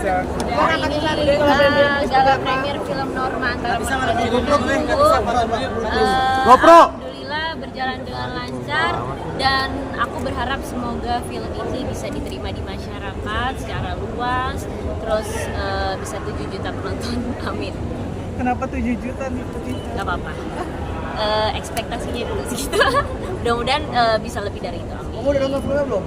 bisa. Ini gala premier film Norma antara GoPro. Alhamdulillah berjalan dengan lancar dan aku berharap semoga film ini bisa diterima di masyarakat secara luas, terus bisa 7 juta penonton, amin. Kenapa 7 juta nih? Gak apa-apa. Ekspektasinya dulu sih gitu. Mudah-mudahan bisa lebih dari itu. Amin. Kamu udah nonton filmnya belum?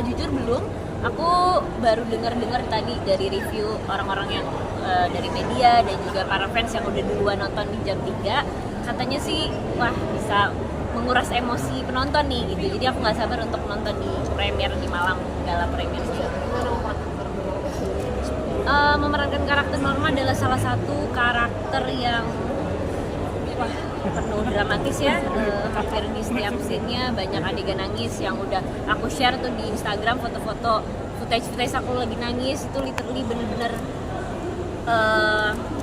Jujur belum. Aku baru dengar tadi dari review orang-orang yang dari media dan juga para fans yang udah duluan nonton di jam 3. Katanya sih, wah bisa menguras emosi penonton nih gitu. Jadi aku nggak sabar untuk nonton di premier di Malang, gala premier juga. Memerankan karakter Norma adalah salah satu karakter yang wah penuh dramatis ya, hampir di setiap scene-nya banyak adegan nangis yang udah aku share tuh di Instagram, foto-foto footage aku lagi nangis itu literally bener-bener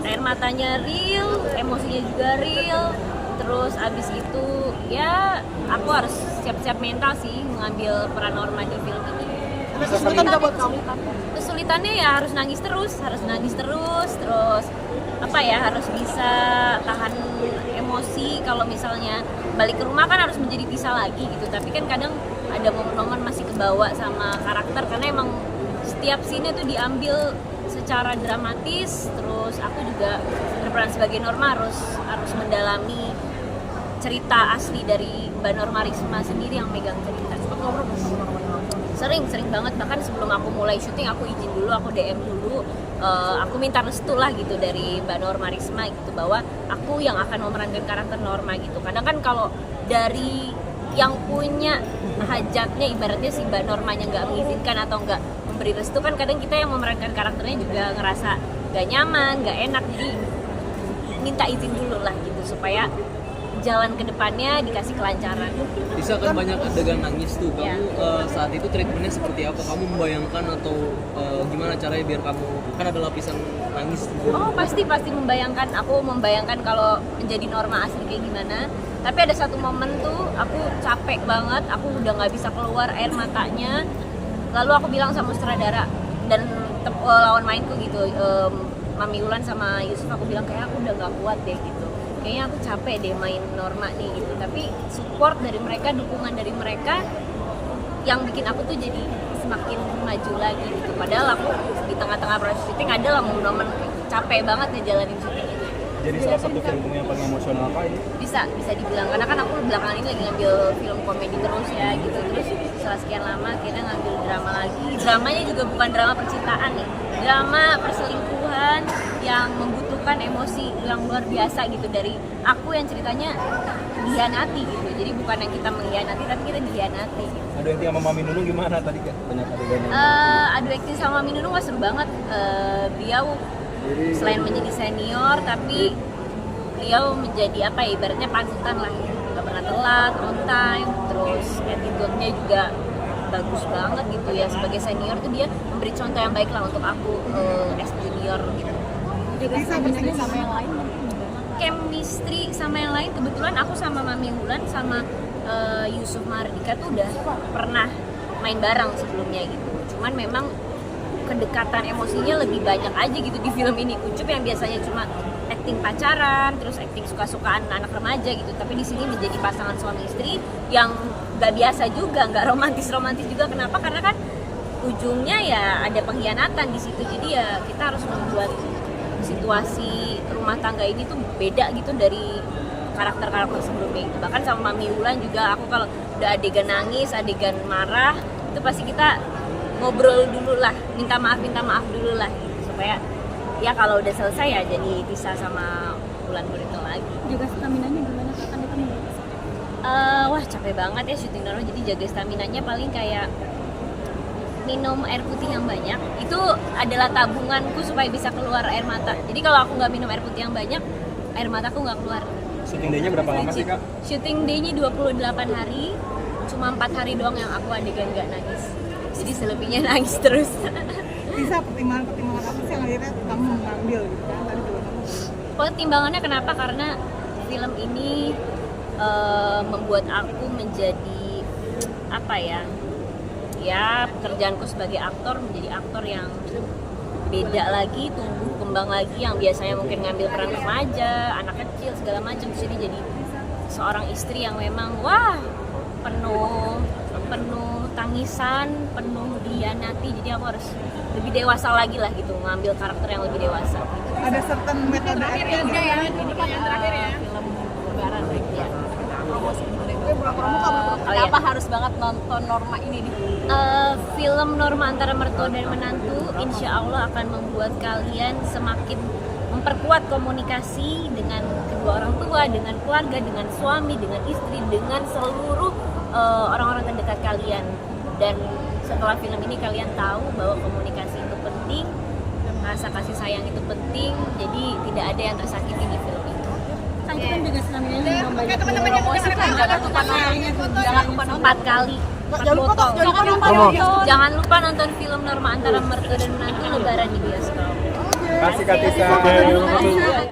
air matanya real, emosinya juga real. Terus abis itu ya aku harus siap-siap mental sih mengambil peran Norma di film ini. Kesulitan buat kamu? Kesulitannya ya harus nangis terus, terus apa ya, harus bisa tahan emosi. Kalau misalnya balik ke rumah kan harus menjadi pisah lagi gitu, tapi kan kadang ada momen-momen masih kebawa sama karakter karena emang setiap scene tuh diambil secara dramatis. Terus aku juga berperan sebagai Norma harus mendalami cerita asli dari Mbak Norma Risma sendiri yang megang cerita. Sering banget, bahkan sebelum aku mulai syuting aku izin dulu, aku DM dulu, aku minta restu lah gitu dari Mbak Norma Risma gitu bahwa aku yang akan memerankan karakter Norma gitu. Kadang kan kalau dari yang punya hajatnya, ibaratnya si Mbak Normanya nggak mengizinkan atau nggak memberi restu, kan kadang kita yang memerankan karakternya juga ngerasa nggak nyaman, nggak enak, jadi minta izin dulu lah gitu supaya jalan ke depannya dikasih kelancaran. Bisa kan banyak adegan nangis tuh. Kamu saat itu treatmentnya seperti apa? Kamu membayangkan atau gimana caranya biar kamu, kan ada lapisan nangis tuh. Oh pasti membayangkan. Aku membayangkan kalau menjadi Norma asli kayak gimana. Tapi ada satu momen tuh aku capek banget, aku udah nggak bisa keluar air matanya. Lalu aku bilang sama sutradara dan lawan mainku gitu, Mami Ulan sama Yusuf, aku bilang kayak aku udah nggak kuat deh gitu. Kayaknya aku capek deh main Norma nih gitu. Tapi support dari mereka, dukungan dari mereka yang bikin aku tuh jadi semakin maju lagi gitu. Padahal aku di tengah-tengah proses syuting ada lah momen-momen capek banget ngejalanin syuting ini. Jadi salah satu film yang paling emosional kah ini? Bisa dibilang, karena kan aku belakangan ini lagi ngambil film komedi terus ya gitu. Terus setelah sekian lama akhirnya ngambil drama lagi. Dramanya juga bukan drama percintaan nih, drama perselingkuhan yang membutuhkan emosi yang luar biasa gitu dari aku yang ceritanya dikhianati gitu. Jadi bukan yang kita mengkhianati, tapi kita dikhianati gitu. Adu acting sama Mami Nunung gimana tadi kan? Banyak adegannya. Adu acting sama Mami Nunung seru banget. Beliau selain menjadi senior, tapi beliau menjadi apa ya, ibaratnya panutan lah, nggak pernah telat, on time, terus attitude-nya juga bagus banget gitu ya. Sebagai senior tuh dia memberi contoh yang baik lah untuk aku as junior gitu. Bisa chemistry sama yang lain? Chemistry sama yang lain, kebetulan aku sama Mami Wulan sama Yusuf Mardika tuh udah pernah main bareng sebelumnya gitu. Cuman memang kedekatan emosinya lebih banyak aja gitu di film ini. Ucup yang biasanya cuma acting pacaran, terus acting suka-sukaan anak remaja gitu, tapi di sini menjadi pasangan suami istri yang gak biasa juga, gak romantis juga. Kenapa? Karena kan ujungnya ya ada pengkhianatan di situ. Jadi ya kita harus membuat situasi rumah tangga ini tuh beda gitu dari karakter-karakter sebelumnya. Bahkan sama Mami Wulan juga, aku kalau udah adegan nangis, adegan marah, itu pasti kita ngobrol dulu lah, minta maaf dulu lah gitu, supaya ya kalau udah selesai ya jadi bisa sama Wulan Guritno lagi. Juga staminanya gimana kak? Kan itu Wah capek banget ya syuting Norma, jadi jaga staminanya paling kayak minum air putih yang banyak. Itu adalah tabunganku supaya bisa keluar air mata. Jadi kalau aku nggak minum air putih yang banyak, air mataku nggak keluar. Syuting day-nya berapa lama sih kak? Syuting day-nya 28 hari, cuma 4 hari doang yang aku adegan nggak nangis. Jadi selebihnya nangis terus. bisa pertimbangan apa sih yang akhirnya kamu mengambil gitu kan? Tadi juga kamu. Pertimbangannya kenapa? Karena film ini membuat aku menjadi apa ya? Ya pekerjaanku sebagai aktor menjadi aktor yang beda lagi, tumbuh kembang lagi, yang biasanya mungkin ngambil peran remaja, anak kecil segala macam, terus ini jadi seorang istri yang memang wah penuh tangisan, penuh dihianati, jadi aku harus lebih dewasa lagi lah gitu, ngambil karakter yang lebih dewasa. Ada certain metode acting Udah ya, ini pertanyaan terakhir ya. Film Lebaran ya. Promosi promo Oh, iya. kenapa harus banget nonton Norma ini nih? Film Norma Antara Mertua dan Menantu insya Allah akan membuat kalian semakin memperkuat komunikasi dengan kedua orang tua, dengan keluarga, dengan suami, dengan istri, dengan seluruh orang-orang terdekat kalian. Dan setelah film ini kalian tahu bahwa komunikasi itu penting, rasa kasih sayang itu penting, jadi tidak ada yang tersakiti di film itu. Kan kita juga senangnya banyak promosi kan, jangan lupa nonton 4 kali. Jangan lupa nonton film Norma Antara Mertua dan Menantu Lebaran di bioskop. Kasih Kak Tisa.